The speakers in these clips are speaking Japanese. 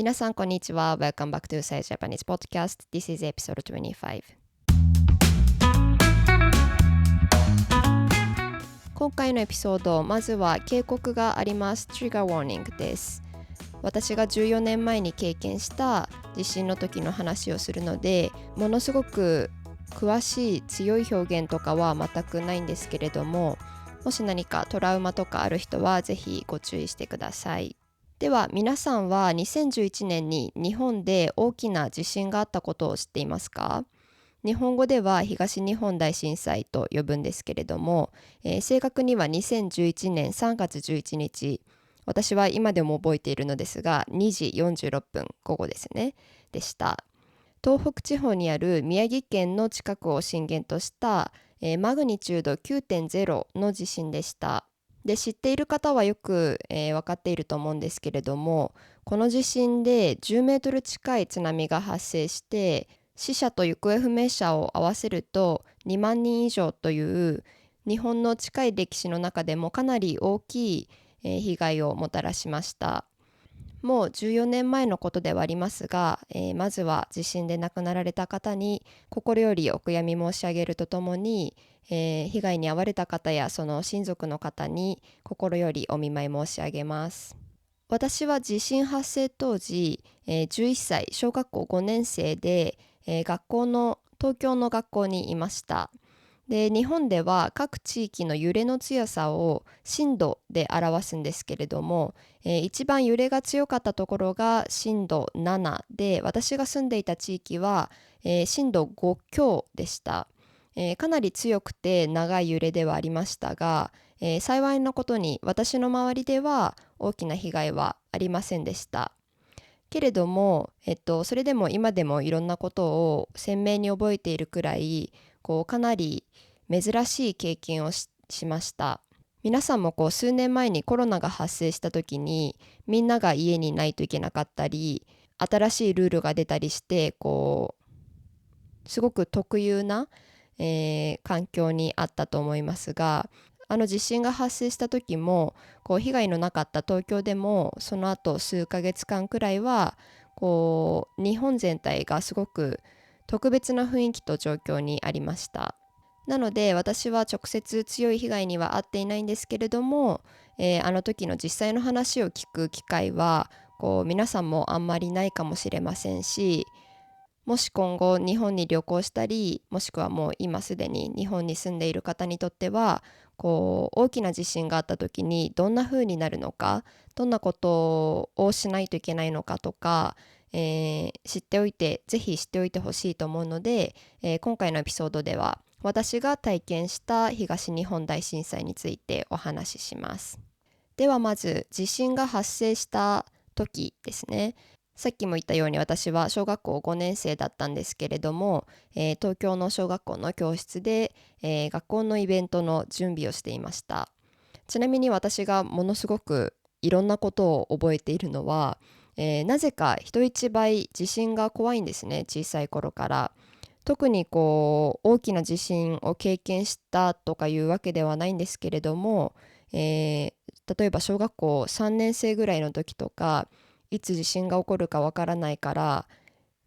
皆さん、こんにちは。Welcome back to Say Japanese Podcast. This is episode 25. 今回のエピソード、まずは警告があります。Trigger Warning です。私が14年前に経験した地震の時の話をするので、ものすごく詳しい強い表現とかは全くないんですけれども、もし何かトラウマとかある人はぜひご注意してください。では皆さんは2011年に日本で大きな地震があったことを知っていますか？日本語では東日本大震災と呼ぶんですけれども、正確には2011年3月11日、私は今でも覚えているのですが、2時46分午後ですね、でした。東北地方にある宮城県の近くを震源とした、マグニチュード 9.0 の地震でした。で、知っている方はよく、分かっていると思うんですけれども、この地震で10メートル近い津波が発生して、死者と行方不明者を合わせると2万人以上という日本の近い歴史の中でもかなり大きい、被害をもたらしました。もう14年前のことではありますが、まずは地震で亡くなられた方に心よりお悔やみ申し上げるとともに、被害に遭われた方やその親族の方に心よりお見舞い申し上げます。私は地震発生当時、11歳、小学校5年生で、東京の学校にいました。で、日本では各地域の揺れの強さを震度で表すんですけれども、一番揺れが強かったところが震度7で、私が住んでいた地域は、震度5強でした。かなり強くて長い揺れではありましたが、幸いなことに私の周りでは大きな被害はありませんでした。けれども、それでも今でもいろんなことを鮮明に覚えているくらい、かなり珍しい経験をしました。皆さんも数年前にコロナが発生した時にみんなが家にいないといけなかったり、新しいルールが出たりして、すごく特有な、環境にあったと思いますが、あの地震が発生した時も被害のなかった東京でもその後数ヶ月間くらいは日本全体がすごく特別な雰囲気と状況にありました。なので私は直接強い被害には遭っていないんですけれども、あの時の実際の話を聞く機会は皆さんもあんまりないかもしれませんし、もし今後日本に旅行したり、もしくはもう今すでに日本に住んでいる方にとっては、大きな地震があった時にどんな風になるのか、どんなことをしないといけないのかとか、ぜひ知っておいてほしいと思うので、今回のエピソードでは私が体験した東日本大震災についてお話しします。ではまず地震が発生した時ですね。さっきも言ったように私は小学校5年生だったんですけれども、東京の小学校の教室で、学校のイベントの準備をしていました。ちなみに私がものすごくいろんなことを覚えているのは、なぜか人一倍地震が怖いんですね、小さい頃から。特に大きな地震を経験したとかいうわけではないんですけれども、例えば小学校3年生ぐらいの時とか、いつ地震が起こるかわからないから、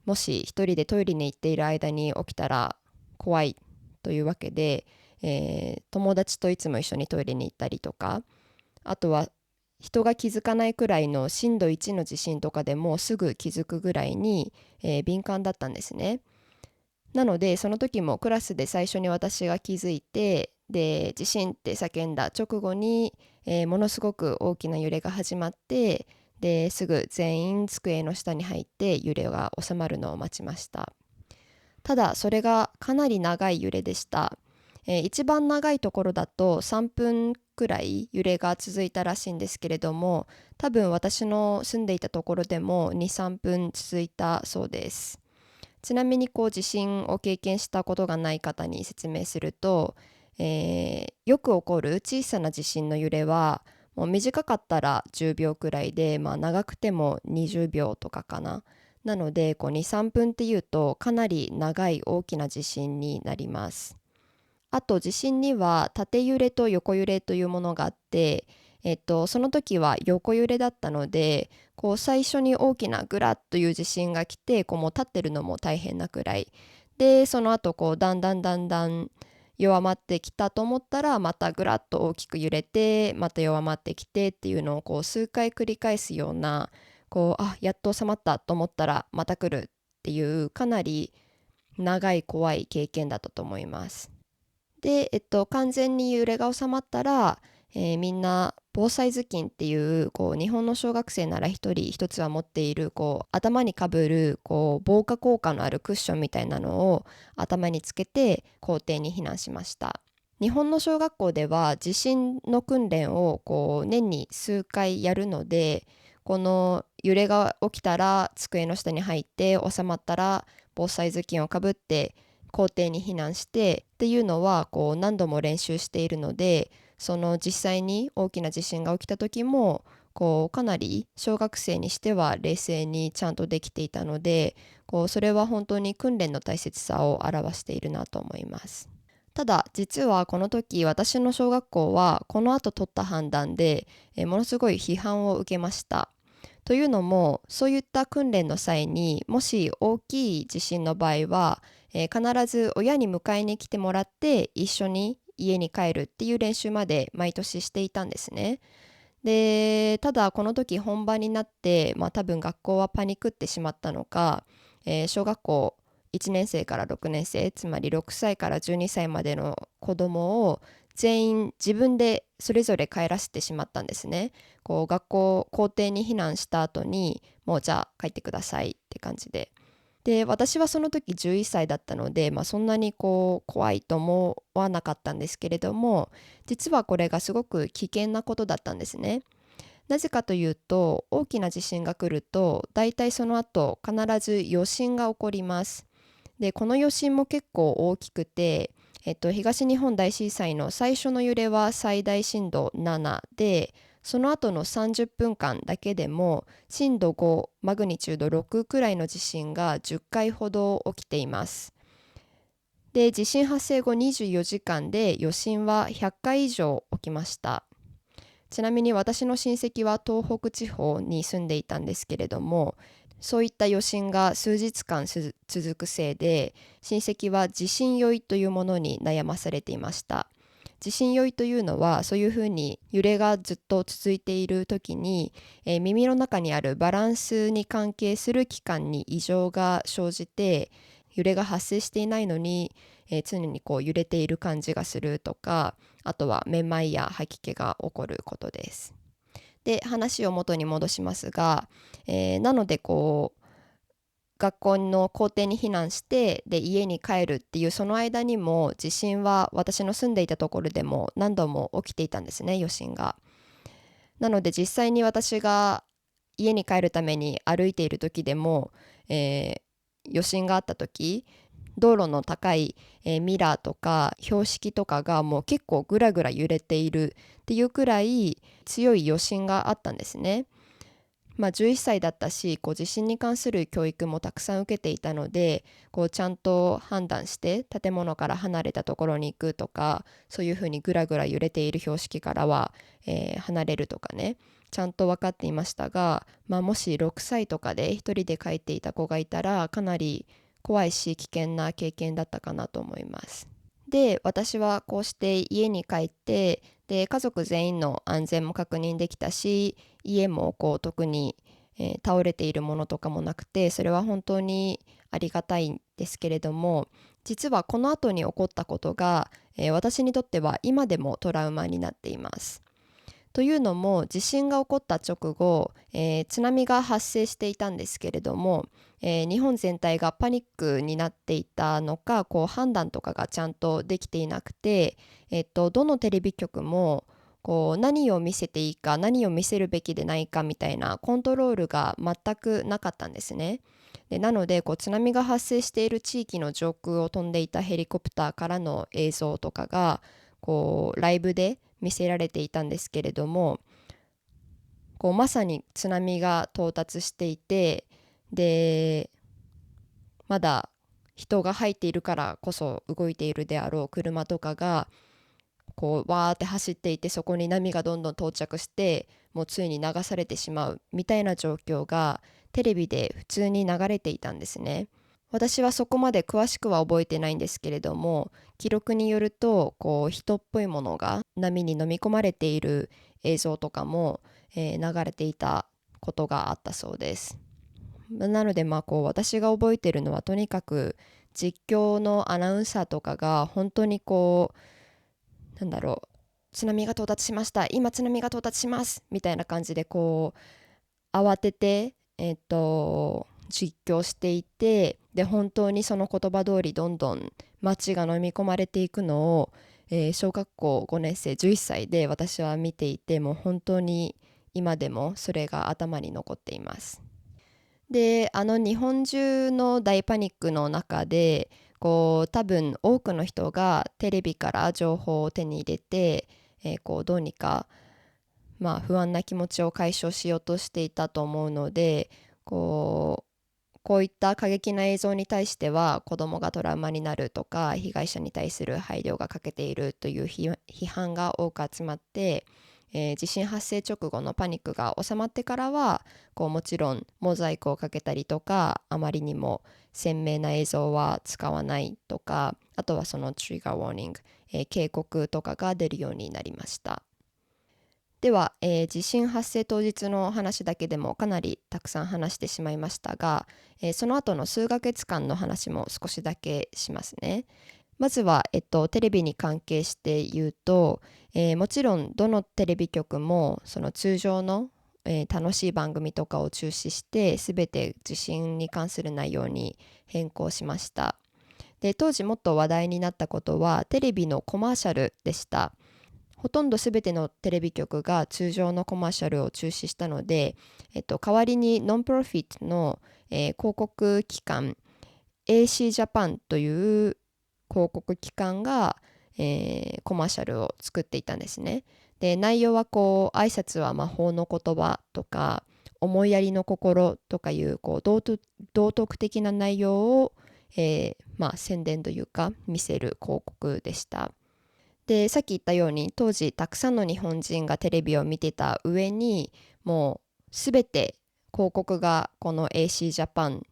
もし一人でトイレに行っている間に起きたら怖いというわけで、友達といつも一緒にトイレに行ったりとか、あとは人が気づかないくらいの震度1の地震とかでもすぐ気づくぐらいに、敏感だったんですね。なのでその時もクラスで最初に私が気づいて、で地震って叫んだ直後に、ものすごく大きな揺れが始まって、ですぐ全員机の下に入って揺れが収まるのを待ちました。ただそれがかなり長い揺れでした。一番長いところだと3分くらい揺れが続いたらしいんですけれども、多分私の住んでいたところでも2、3分続いたそうです。ちなみに地震を経験したことがない方に説明すると、よく起こる小さな地震の揺れはもう短かったら10秒くらいで、長くても20秒とかかな。なので2、3分っていうとかなり長い大きな地震になります。あと地震には縦揺れと横揺れというものがあって、その時は横揺れだったので、最初に大きなグラッという地震が来て、もう立ってるのも大変なくらいで、その後だんだんだんだん弱まってきたと思ったら、またグラッと大きく揺れて、また弱まってきてっていうのを数回繰り返すような、やっと収まったと思ったらまた来るっていう、かなり長い怖い経験だったと思います。で、完全に揺れが収まったら、みんな防災頭巾っていう、日本の小学生なら一人一つは持っている頭にかぶる防火効果のあるクッションみたいなのを頭につけて校庭に避難しました。日本の小学校では地震の訓練を年に数回やるので、この揺れが起きたら机の下に入って、収まったら防災頭巾をかぶって校庭に避難してっていうのは何度も練習しているので、その実際に大きな地震が起きた時もかなり小学生にしては冷静にちゃんとできていたので、それは本当に訓練の大切さを表しているなと思います。ただ実はこの時、私の小学校はこの後取った判断でものすごい批判を受けました。というのも、そういった訓練の際にもし大きい地震の場合は、必ず親に迎えに来てもらって一緒に家に帰るっていう練習まで毎年していたんですね。で、ただこの時本番になって、多分学校はパニクってしまったのか、小学校1年生から6年生、つまり6歳から12歳までの子供を全員自分でそれぞれ帰らせてしまったんですね。学校校庭に避難した後に、もうじゃあ帰ってくださいって感じで。で、私はその時11歳だったので、そんなに怖いと思わなかったんですけれども、実はこれがすごく危険なことだったんですね。なぜかというと、大きな地震が来ると、だいたいその後必ず余震が起こります。で、この余震も結構大きくて、東日本大震災の最初の揺れは最大震度7で、その後の30分間だけでも震度5、マグニチュード6くらいの地震が10回ほど起きています。で、地震発生後24時間で余震は100回以上起きました。ちなみに私の親戚は東北地方に住んでいたんですけれども、そういった余震が数日間続くせいで、親戚は地震酔いというものに悩まされていました。地震酔いというのは、そういうふうに揺れがずっと続いている時に、耳の中にあるバランスに関係する器官に異常が生じて、揺れが発生していないのに、常に揺れている感じがするとか、あとはめまいや吐き気が起こることです。で、話を元に戻しますが、なので学校の校庭に避難して、で家に帰るっていうその間にも地震は私の住んでいたところでも何度も起きていたんですね、余震が。なので実際に私が家に帰るために歩いている時でも、余震があった時、道路の高い、ミラーとか標識とかがもう結構ぐらぐら揺れているっていうくらい強い余震があったんですね。11歳だったし、地震に関する教育もたくさん受けていたので、ちゃんと判断して建物から離れたところに行くとか、そういうふうにぐらぐら揺れている標識からは、離れるとかね、ちゃんと分かっていましたが、もし6歳とかで一人で帰っていた子がいたら、かなり怖いし危険な経験だったかなと思います。で、私はこうして家に帰って、で、家族全員の安全も確認できたし、家も特に、倒れているものとかもなくて、それは本当にありがたいんですけれども、実はこの後に起こったことが、私にとっては今でもトラウマになっています。というのも、地震が起こった直後、津波が発生していたんですけれども、日本全体がパニックになっていたのか、判断とかがちゃんとできていなくて、どのテレビ局も何を見せていいか、何を見せるべきでないかみたいなコントロールが全くなかったんですね。で、なので津波が発生している地域の上空を飛んでいたヘリコプターからの映像とかがライブで見せられていたんですけれども、まさに津波が到達していて、でまだ人が入っているからこそ動いているであろう車とかがこうわーって走っていて、そこに波がどんどん到着して、もうついに流されてしまうみたいな状況がテレビで普通に流れていたんですね。私はそこまで詳しくは覚えてないんですけれども、記録によるとこう人っぽいものが波に飲み込まれている映像とかも、流れていたことがあったそうです。なのでこう私が覚えているのは、とにかく実況のアナウンサーとかが本当にこう津波が到達しました、今津波が到達しますみたいな感じでこう慌てて実況していて、で本当にその言葉通りどんどん街が飲み込まれていくのを、小学校5年生11歳で私は見ていて、もう本当に今でもそれが頭に残っています。で、日本中の大パニックの中で、こう多分多くの人がテレビから情報を手に入れて、こうどうにか不安な気持ちを解消しようとしていたと思うので、こういった過激な映像に対しては子供がトラウマになるとか、被害者に対する配慮が欠けているという批判が多く集まって、地震発生直後のパニックが収まってからはこうもちろんモザイクをかけたりとか、あまりにも鮮明な映像は使わないとか、あとはそのトリガーウォーニング、警告とかが出るようになりました。では、地震発生当日の話だけでもかなりたくさん話してしまいましたが、その後の数ヶ月間の話も少しだけしますね。まずは、テレビに関係して言うと、もちろんどのテレビ局もその通常の、楽しい番組とかを中止して、全て地震に関する内容に変更しました。で、当時もっと話題になったことはテレビのコマーシャルでした。ほとんど全てのテレビ局が通常のコマーシャルを中止したので、代わりにノンプロフィットの、広告機関 AC ジャパンという広告機関が、コマーシャルを作っていたんですね。で、内容はこう挨拶は魔法の言葉とか、思いやりの心とかいう、こう道徳的な内容を、宣伝というか見せる広告でした。で、さっき言ったように当時たくさんの日本人がテレビを見てた上に、もうすべて広告がこの AC ジャパン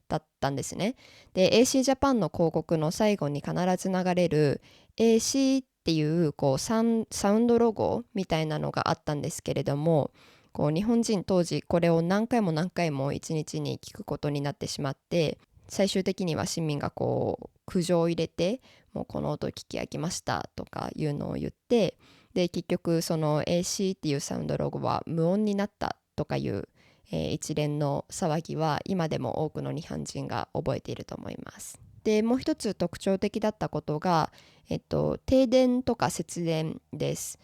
だったんですね。で、AC ジャパンの広告の最後に必ず流れる AC っていうこうサウンドロゴみたいなのがあったんですけれども、こう日本人当時これを何回も何回も一日に聞くことになってしまって、最終的には市民がこう苦情を入れて、もうこの音聞き飽きましたとかいうのを言って、で結局その AC っていうサウンドロゴは無音になったとかいう、一連の騒ぎは今でも多くの日本人が覚えていると思います。で、もう一つ特徴的だったことが、停電とか節電です。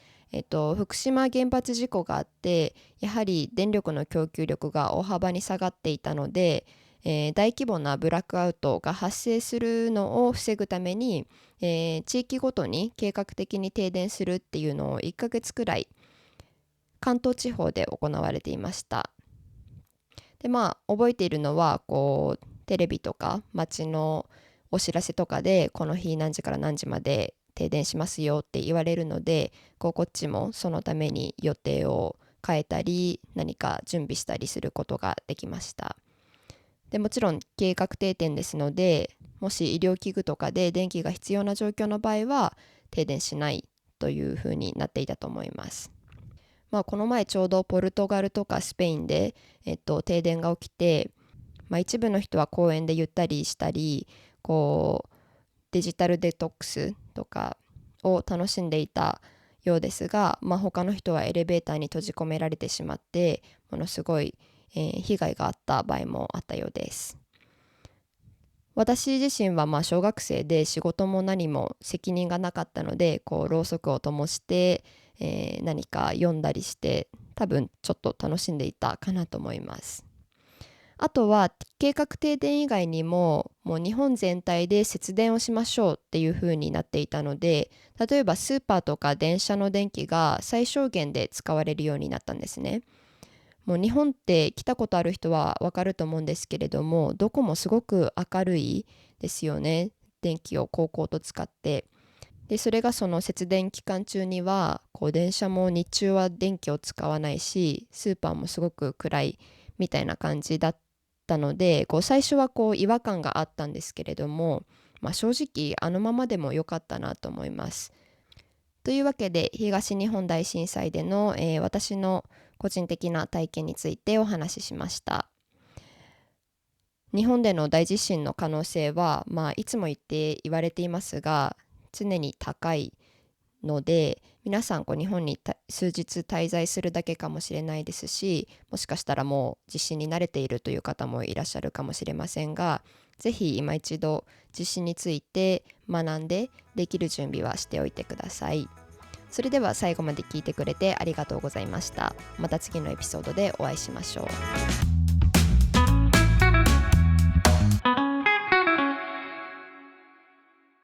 福島原発事故があって、やはり電力の供給力が大幅に下がっていたので、大規模なブラックアウトが発生するのを防ぐために、地域ごとに計画的に停電するっていうのを1ヶ月くらい関東地方で行われていました。で、覚えているのはこうテレビとか街のお知らせとかで、この日何時から何時まで停電しますよって言われるので、こっちもそのために予定を変えたり何か準備したりすることができました。で、もちろん計画停電ですので、もし医療器具とかで電気が必要な状況の場合は停電しないというふうになっていたと思います。この前ちょうどポルトガルとかスペインで、停電が起きて、一部の人は公園でゆったりしたり、こうデジタルデトックスとかを楽しんでいたようですが、他の人はエレベーターに閉じ込められてしまってものすごい、被害があった場合もあったようです。私自身は小学生で仕事も何も責任がなかったので、こうろうそくを灯して、何か読んだりして多分ちょっと楽しんでいたかなと思います。あとは計画停電以外にも、もう日本全体で節電をしましょうっていう風になっていたので、例えばスーパーとか電車の電気が最小限で使われるようになったんですね。もう日本って来たことある人はわかると思うんですけれども、どこもすごく明るいですよね。電気をこうと使って。でそれがその節電期間中には電車も日中は電気を使わないし、スーパーもすごく暗いみたいな感じだったので、最初は違和感があったんですけれども、正直あのままでも良かったなと思います。というわけで東日本大震災での、私の個人的な体験についてお話ししました。日本での大地震の可能性は、いつも言われていますが常に高いので、皆さん日本に数日滞在するだけかもしれないですし、もしかしたらもう地震に慣れているという方もいらっしゃるかもしれませんが、ぜひ今一度地震について学んでできる準備はしておいてください。それでは最後まで聞いてくれてありがとうございました。また次のエピソードでお会いしましょう。